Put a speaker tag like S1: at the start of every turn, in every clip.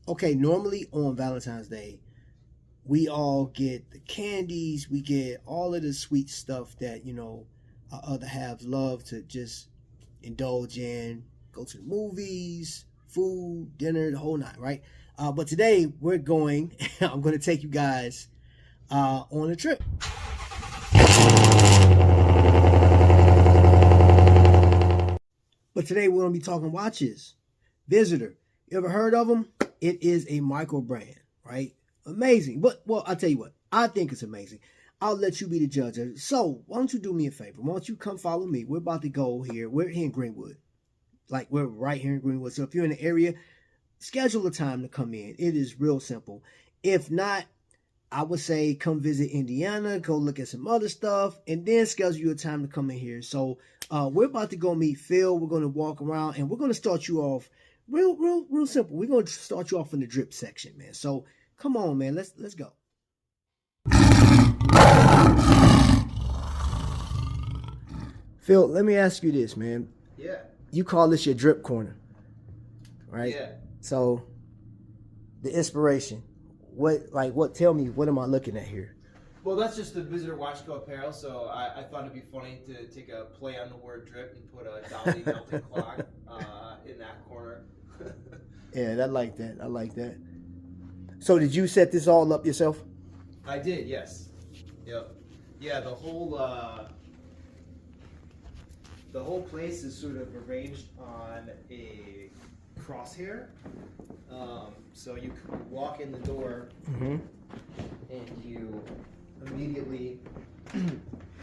S1: Okay, normally on Valentine's Day, we all get the candies, we get all of the sweet stuff that, our other halves love to just indulge in, go to the movies, food, dinner, the whole night, right? But today we're going, I'm going to take you guys on a trip. But today we're going to be talking watches. Visitor, you ever heard of them? It is a microbrand, right? Amazing. But, well, I'll tell you what. I think it's amazing. I'll let you be the judge of it. So, why don't you do me a favor? Why don't you come follow me? We're about to go here. We're here in Greenwood. Like, we're right here in Greenwood. So, if you're in the area, schedule a time to come in. It is real simple. If not, I would say come visit Indiana, go look at some other stuff, and then schedule you a time to come in here. So, we're about to go meet Phil. We're going to walk around, and we're going to start you off real simple. We're going to start you off in the drip section, man. So, come on, man. Let's go. Phil, let me ask you this, man.
S2: Yeah.
S1: You call this your drip corner, right?
S2: Yeah.
S1: So, the inspiration. Tell me, what am I looking at here?
S2: Well, that's just the visitor watch co apparel, so I thought it'd be funny to take a play on the word drip and put a Dolly melting clock in that corner.
S1: Yeah, I like that. I like that. So did you set this all up yourself?
S2: I did, yes. Yep. Yeah, the whole place is sort of arranged on a crosshair. So you walk in the door and you immediately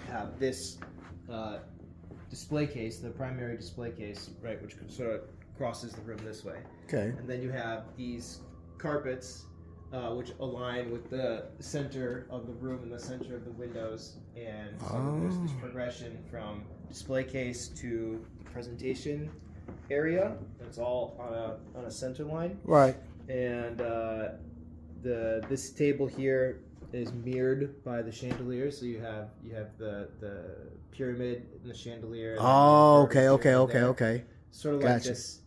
S2: have this display case, the primary display case, right, which sort of crosses the room this way.
S1: Okay.
S2: And then you have these carpets which align with the center of the room and the center of the windows, and so there's this progression from display case to the presentation area. It's all on a center line,
S1: right?
S2: And this table here is mirrored by the chandelier, so you have the pyramid and the chandelier.
S1: Oh, okay.
S2: Sort of
S1: gotcha.
S2: Like this.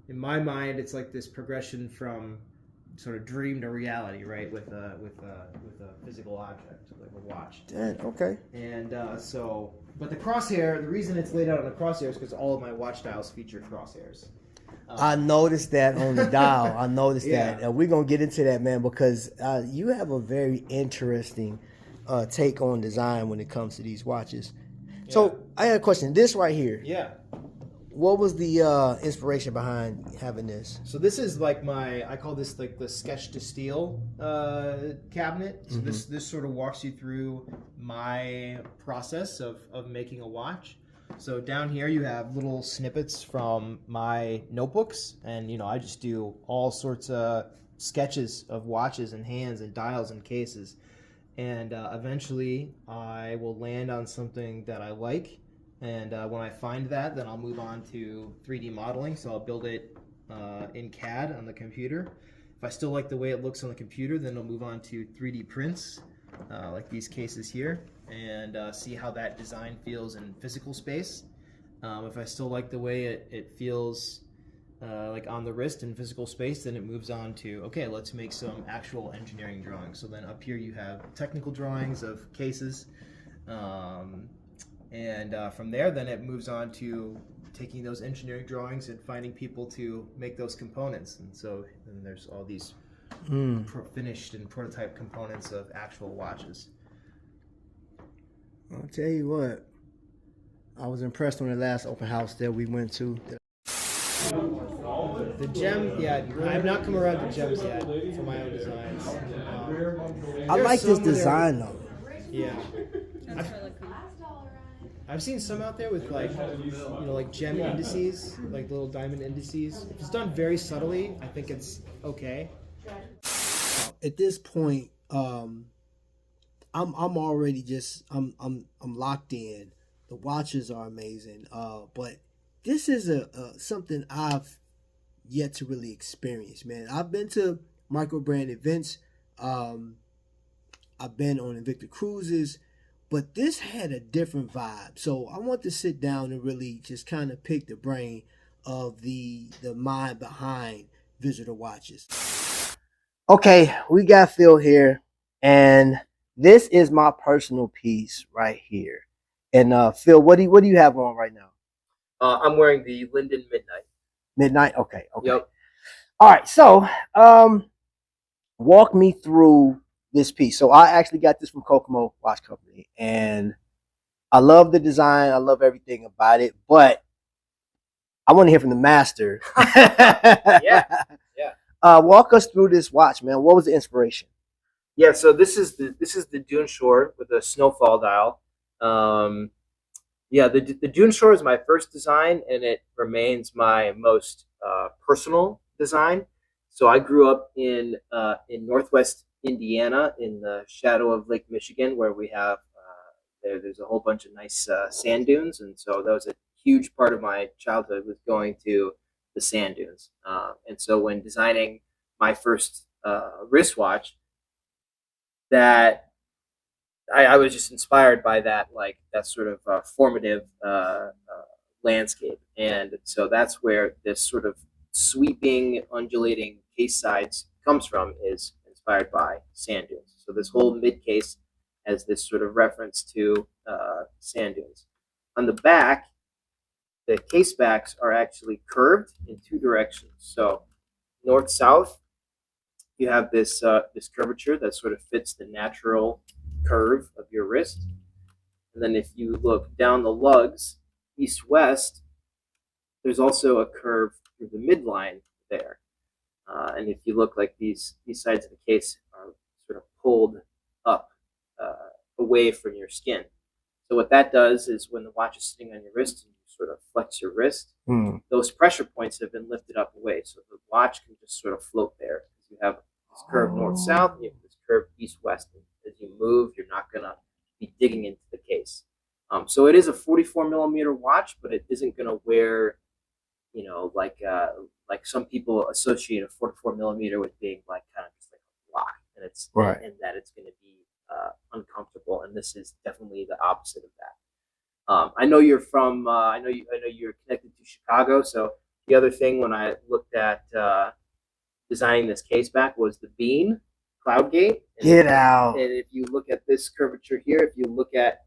S2: In my mind, it's like this progression from sort of dream to reality, right? With a physical object, like a watch.
S1: Okay.
S2: And but the crosshair, the reason it's laid out on a crosshair is because all of my watch dials feature crosshairs.
S1: I noticed that on the dial. I noticed
S2: Yeah.
S1: that. We're going to get into that, man, because you have a very interesting take on design when it comes to these watches.
S2: Yeah.
S1: So I had a question. This right here.
S2: Yeah.
S1: What was the inspiration behind having this?
S2: So this is like I call this like the sketch to steel cabinet. So this sort of walks you through my process of making a watch. So down here you have little snippets from my notebooks, and I just do all sorts of sketches of watches and hands and dials and cases, and eventually I will land on something that I like. And when I find that, then I'll move on to 3D modeling. So I'll build it in CAD on the computer. If I still like the way it looks on the computer, then I'll move on to 3D prints, like these cases here, and see how that design feels in physical space. If I still like the way it feels like on the wrist in physical space, then it moves on to, okay, let's make some actual engineering drawings. So then up here you have technical drawings of cases. And from there, then it moves on to taking those engineering drawings and finding people to make those components. And so then there's all these finished and prototype components of actual watches.
S1: I'll tell you what, I was impressed on the last open house that we went to.
S2: The gem, yeah, I have not come around to gems yet for my own designs.
S1: I like this design though.
S2: Yeah. I've seen some out there with like gem indices, like little diamond indices. If it's done very subtly, I think it's okay.
S1: At this point, I'm already just I'm locked in. The watches are amazing, but this is something I've yet to really experience, man. I've been to Microbrand events. I've been on Invicta cruises. But this had a different vibe. So I want to sit down and really just kind of pick the brain of the mind behind visitor watches. Okay, we got Phil here, and this is my personal piece right here. And Phil, what do you have on right now?
S3: I'm wearing the Linden Midnight.
S1: Midnight. Okay.
S3: Yep.
S1: All right. So, walk me through this piece. So I actually got this from Kokomo Watch Company, and I love the design. I love everything about it, but I want to hear from the master.
S3: Yeah.
S1: Walk us through this watch, man. What was the inspiration?
S3: Yeah. So this is the Duneshore with a snowfall dial. Yeah, the Duneshore is my first design, and it remains my most personal design. So I grew up in Northwest Indiana, in the shadow of Lake Michigan, where we have there's a whole bunch of nice sand dunes, and so that was a huge part of my childhood, was going to the sand dunes. And so when designing my first wristwatch, that I was just inspired by that, like that sort of formative landscape, and so that's where this sort of sweeping, undulating case sides comes from, is inspired by sand dunes. So this whole mid case has this sort of reference to sand dunes. On the back, the case backs are actually curved in two directions. So north south, you have this this curvature that sort of fits the natural curve of your wrist. And then if you look down the lugs, east west, there's also a curve through the midline there. And if you look, like these sides of the case are sort of pulled up away from your skin. So what that does is, when the watch is sitting on your wrist and you sort of flex your wrist, those pressure points have been lifted up away. So the watch can just sort of float there. You have this curve north-south, and you have this curve east-west. As you move, you're not going to be digging into the case. So it is a 44 millimeter watch, but it isn't going to wear, you know, like some people associate a 44 millimeter with being like kind of just like a block, and it's
S1: right,
S3: and that it's going to be uncomfortable. And this is definitely the opposite of that. I know you're from. I know you're connected to Chicago. So the other thing, when I looked at designing this case back, was the bean cloud gate.
S1: Get out.
S3: And if you look at this curvature here, if you look at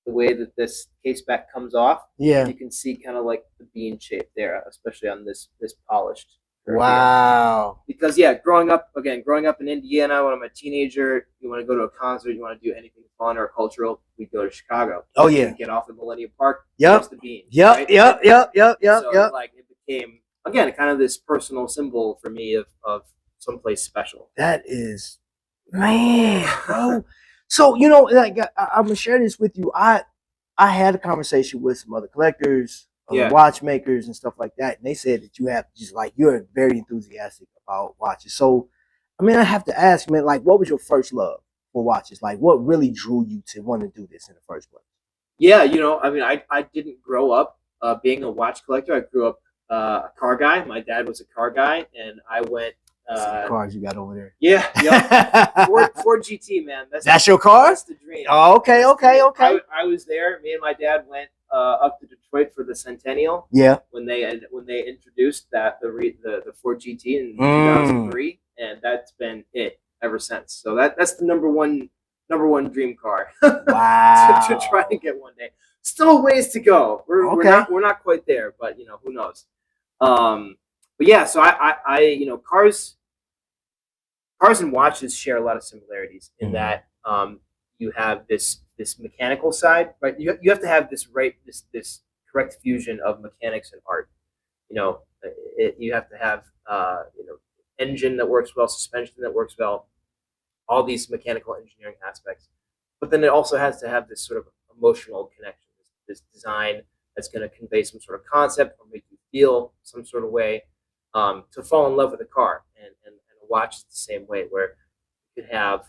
S3: the way that this case back comes off,
S1: yeah,
S3: you can see kind of like the bean shape there, especially on this polished.
S1: Wow.
S3: Here. Because yeah, growing up in Indiana, when I'm a teenager, you want to go to a concert, you want to do anything fun or cultural, we go to Chicago.
S1: Oh yeah.
S3: Get off at Millennium Park.
S1: Yep.
S3: The bean.
S1: Yep.
S3: Right?
S1: Yep.
S3: So like it became, again, kind of this personal symbol for me of someplace special.
S1: That is, man, bro. So, you know, like I'm gonna share this with you. I had a conversation with some other collectors, watchmakers, and stuff like that, and they said that you have just like, you're very enthusiastic about watches. So, I mean, I have to ask, man, like, what was your first love for watches? Like, what really drew you to want to do this in the first place?
S3: Yeah, you know, I mean, I didn't grow up being a watch collector. I grew up a car guy. My dad was a car guy, and I went.
S1: Cars you got over there?
S3: Yeah. Ford GT, man.
S1: That's your car?
S3: That's the dream.
S1: Oh, okay.
S3: I was there. Me and my dad went up to Detroit for the Centennial.
S1: Yeah.
S3: When they introduced the Ford GT in 2003, and that's been it ever since. So that's the number one dream car.
S1: Wow.
S3: to try and get one day. Still a ways to go. We're not quite there, but you know, who knows. But yeah, so I you know, cars and watches share a lot of similarities in that you have this mechanical side, right? You have to have this correct fusion of mechanics and art. You know, you have to have you know, engine that works well, suspension that works well, all these mechanical engineering aspects. But then it also has to have this sort of emotional connection, this design that's going to convey some sort of concept or make you feel some sort of way. To fall in love with a car, and a watch is the same way, where you could have,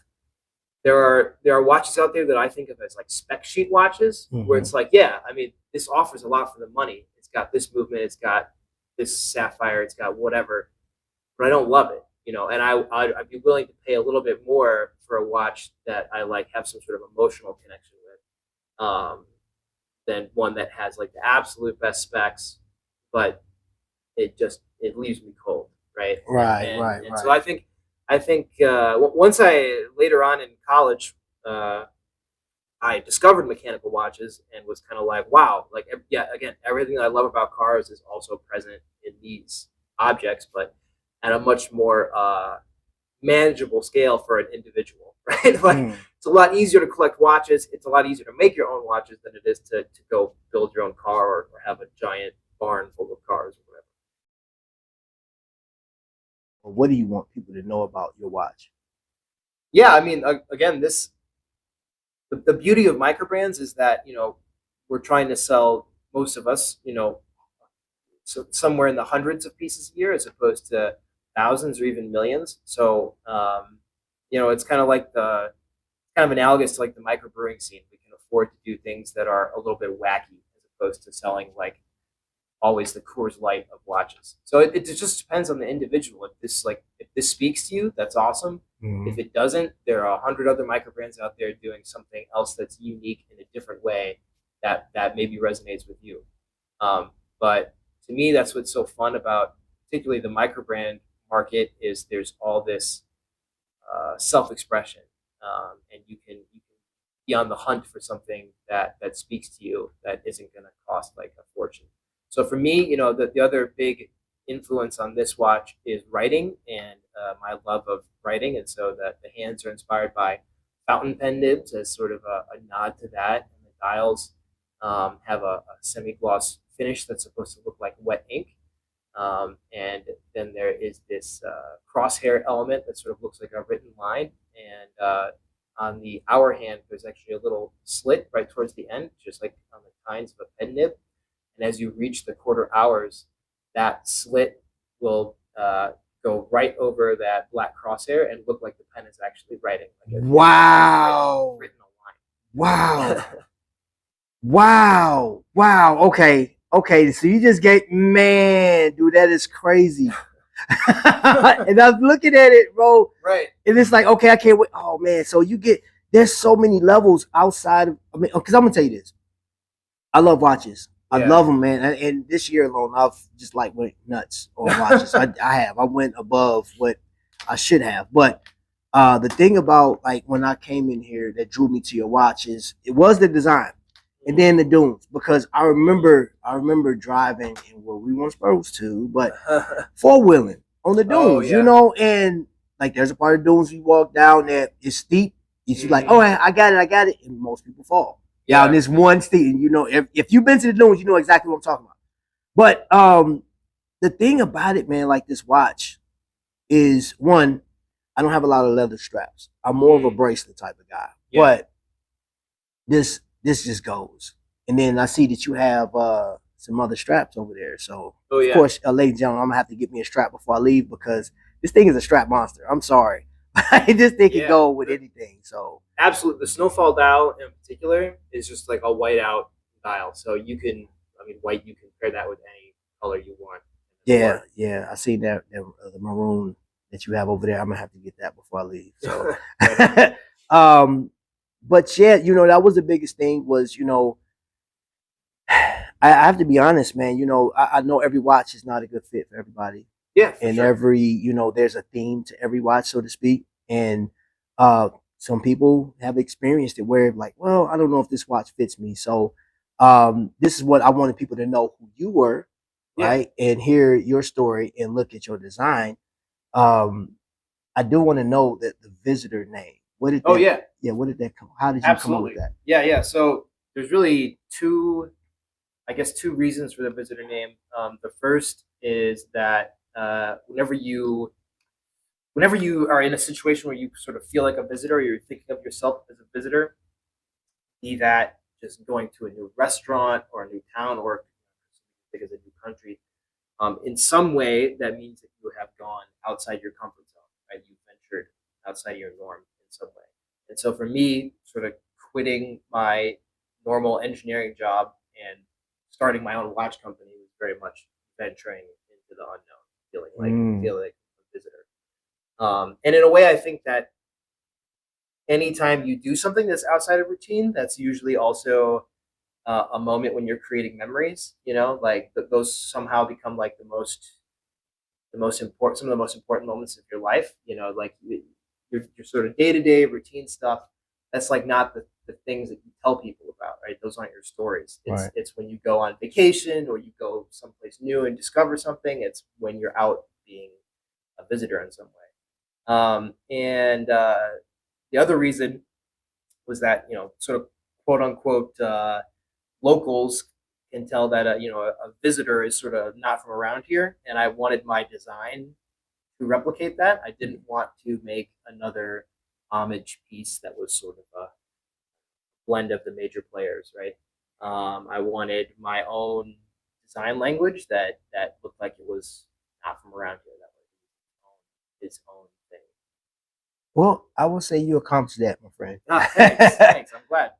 S3: there are watches out there that I think of as like spec sheet watches, where it's like, yeah, I mean, this offers a lot for the money. It's got this movement, it's got this sapphire, it's got whatever, but I don't love it, you know. And I'd be willing to pay a little bit more for a watch that I like, have some sort of emotional connection with, than one that has like the absolute best specs, but it leaves me cold. right?
S1: Right,
S3: And,
S1: right,
S3: and
S1: right.
S3: so I think once I later on in college, I discovered mechanical watches and was kind of like, wow, like yeah, again, everything that I love about cars is also present in these objects, but at a much more manageable scale for an individual, right? Like it's a lot easier to collect watches. It's a lot easier to make your own watches than it is to go build your own car or have a giant barn full of cars or whatever.
S1: What do you want people to know about your watch?
S3: Yeah, I mean, again, the beauty of microbrands is that we're trying to sell, most of us, so somewhere in the hundreds of pieces a year as opposed to thousands or even millions. So it's kind of like kind of analogous to like the microbrewing scene. We can afford to do things that are a little bit wacky as opposed to selling like always the Coors Light of watches. So it just depends on the individual. If this speaks to you, that's awesome. If it doesn't, there are 100 other microbrands out there doing something else that's unique in a different way that maybe resonates with you. But to me, that's what's so fun about particularly the microbrand market is there's all this self-expression, and you can be on the hunt for something that speaks to you that isn't going to cost like a fortune. So for me, the other big influence on this watch is writing and my love of writing. And so that the hands are inspired by fountain pen nibs as sort of a nod to that. And the dials have a semi-gloss finish that's supposed to look like wet ink. And then there is this crosshair element that sort of looks like a written line. And on the hour hand, there's actually a little slit right towards the end, just like on the tines of a pen nib. And as you reach the quarter hours, that slit will go right over that black crosshair and look like the pen is actually writing. Like
S1: Wow.
S3: Written a line.
S1: Wow. Wow. Okay. So you just gave, man, dude, that is crazy. And I was looking at it, bro.
S3: Right.
S1: And it's like, okay, I can't wait. Oh man. So there's so many levels outside of, because I'm gonna tell you this. I love watches. I love them, man. And this year alone, I've just like went nuts on watches. I went above what I should have. But the thing about like when I came in here that drew me to your watch is it was the design and then the dunes, because I remember driving in where we weren't supposed to, but four-wheeling on the dunes, and like there's a part of dunes we walk down that is steep. You're like, oh, I got it. And most people fall. Yeah, and this one steep, if you've been to the dunes, you know exactly what I'm talking about. But the thing about it, man, like this watch is one, I don't have a lot of leather straps. I'm more of a bracelet type of guy. Yeah. But this just goes. And then I see that you have some other straps over there. So of course, ladies and gentlemen, I'm gonna have to get me a strap before I leave because this thing is a strap monster. I'm sorry. This thing can go with anything. So
S3: absolutely, the Snowfall dial in particular is just like a white out dial. So you can, white. You can pair that with any color you want.
S1: Yeah. I see that the maroon that you have over there. I'm gonna have to get that before I leave. So, but yeah, that was the biggest thing. Was I have to be honest, man. I know every watch is not a good fit for everybody.
S3: Yeah,
S1: and sure. There's a theme to every watch, so to speak. And some people have experienced it where like, well, I don't know if this watch fits me. So this is what I wanted people to know who you were, right? And hear your story and look at your design. I do want to know that the visitor name. What did that? What did that come? How did you come up with that?
S3: Yeah. So there's really two reasons for the visitor name. The first is that whenever you are in a situation where you sort of feel like a visitor, or you're thinking of yourself as a visitor, be that just going to a new restaurant or a new town or because a new country, in some way that means that you have gone outside your comfort zone, right? You've ventured outside your norm in some way. And so for me, sort of quitting my normal engineering job and starting my own watch company was very much venturing into the unknown. Feeling like a visitor. And in a way, I think that anytime you do something that's outside of routine, that's usually also a moment when you're creating memories, like those somehow become like the some of the most important moments of your life. You know, like your sort of day-to-day routine stuff. That's like not the things that you tell people about, right? Those aren't your stories. It's when you go on vacation or you go someplace new and discover something. It's when you're out being a visitor in some way. And the other reason was that, you know, sort of quote unquote locals can tell that you know, a visitor is sort of not from around here, and I wanted my design to replicate that. I didn't want to make another homage piece that was sort of a blend of the major players, right? I wanted my own design language that looked like it was not from around here, that was its own thing.
S1: Well, I will say you accomplished that, my friend.
S3: Thanks. I'm glad.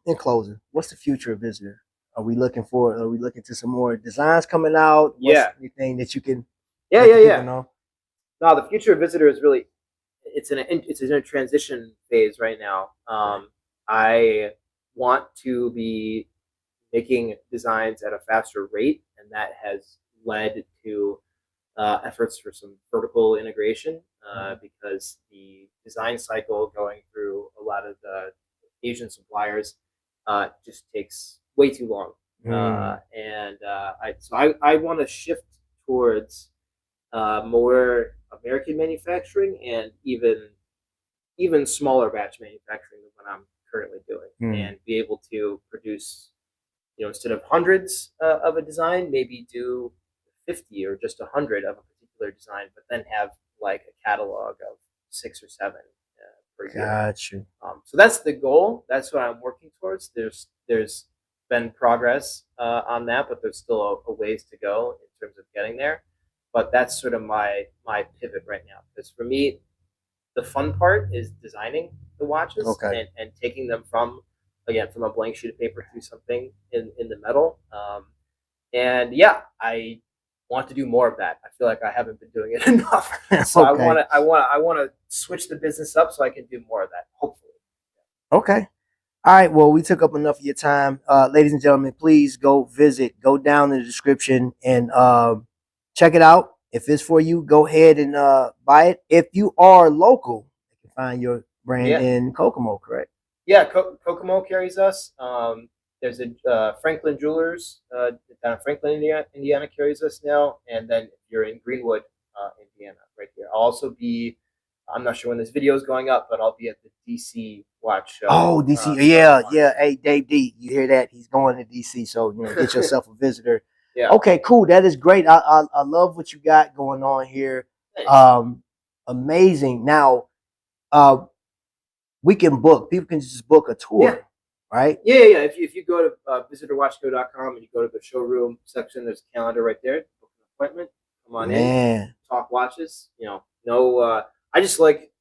S1: In closing, what's the future of Visitor? Are we looking to some more designs coming out? Anything that you can know?
S3: No, the future of Visitor is really, it's in a transition phase right now. I want to be making designs at a faster rate, and that has led to efforts for some vertical integration because the design cycle going through a lot of the Asian suppliers just takes way too long. I want to shift towards more American manufacturing and even smaller batch manufacturing than what I'm currently doing, and be able to produce, you know, instead of hundreds of a design, maybe do 50 or just 100 of a particular design, but then have like a catalog of 6 or 7 per year.
S1: Gotcha.
S3: So that's the goal. That's what I'm working towards. There's been progress on that, but there's still a ways to go in terms of getting there. But that's sort of my pivot right now. Because for me, the fun part is designing the watches and taking them from a blank sheet of paper to something in the metal. And yeah, I want to do more of that. I feel like I haven't been doing it enough. So I want to switch the business up so I can do more of that, hopefully.
S1: Okay. All right. Well, we took up enough of your time. Ladies and gentlemen, please go down in the description and check it out. If it's for you, go ahead and buy it. If you are local, you can find your brand in Kokomo, correct?
S3: Yeah, Kokomo carries us. There's a Franklin Jewelers down in Franklin, Indiana carries us now. And then if you're in Greenwood, Indiana, right here. I'll also be, I'm not sure when this video is going up, but I'll be at the DC watch show.
S1: Oh, DC. Yeah. Hey, Dave D, you hear that? He's going to DC. So, you know, get yourself a visitor.
S3: Yeah.
S1: Okay, cool. That is great. I love what you got going on here.
S3: Thanks.
S1: Amazing. Now, people can just book a tour, right?
S3: Yeah. If you go to visitorwatchco.com and you go to the showroom section, there's a calendar right there. Book an appointment. Come on in. Talk watches. You know, I just like,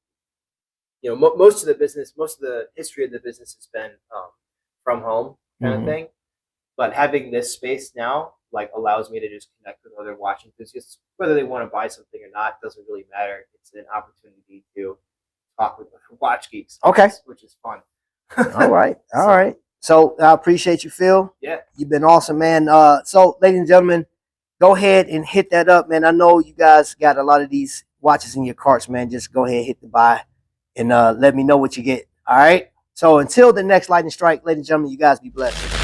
S3: you know, most of the history of the business has been from home kind of thing. But having this space now, like, allows me to just connect with other watch enthusiasts, whether they want to buy something or not, doesn't really matter. It's an opportunity to talk with watch geeks.
S1: Okay.
S3: Which is fun.
S1: All right. So I appreciate you, Phil.
S3: Yeah.
S1: You've been awesome, man. So, ladies and gentlemen, go ahead and hit that up, man. I know you guys got a lot of these watches in your carts, man. Just go ahead, hit the buy, and let me know what you get. All right. So until the next lightning strike, ladies and gentlemen, you guys be blessed.